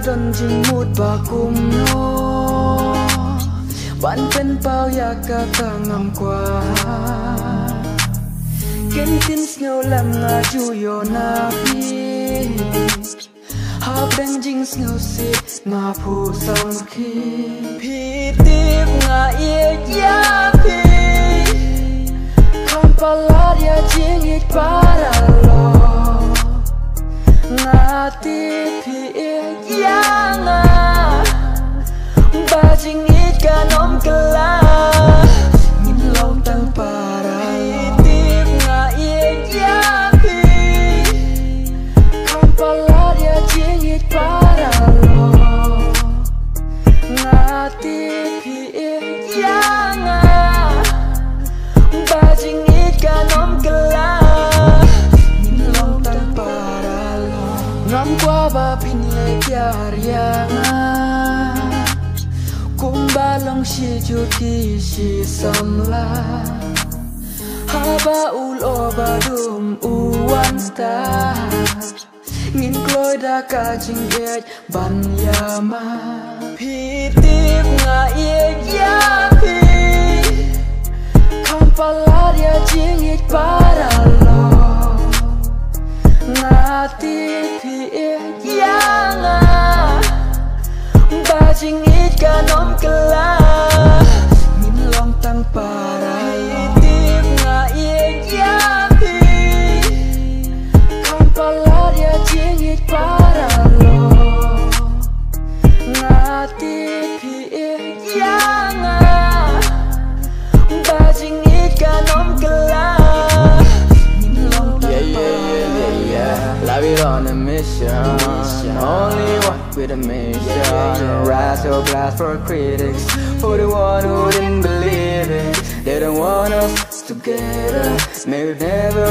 จนจึงมุดบาคุมโนวันเป็นเป้าอยากกะตางามกว่ากินตินสโนลำงาจูโยนาพีหากแดงจิงสโนสิงาผู้สมคีพี่ติบงาเอียยาพีคำปาลาดยาจิงอีกปาราโลngati piang bajing ikan om kela ngin long tang para tip ngai ya pi kampala dia jingit para lo ngati piang bajing ikan om kela ngam qua ba pin le kyar yang kumba long shi ju ti shi sam la ha ba ul o ba dum u wan sta ngin kloi da ka jing get ban ya ma pi tip nga ye ya pi kampala dia jing it para lo ngati piang bajing ikan om kela ngin long tang para tip ngai ya pi kampala dia jingit para lo ngati piang bajing ikan om kela Live it on a mission, only one with a mission. Rise or blast for critics, for the one who didn't believe it. They don't want us together, maybe never.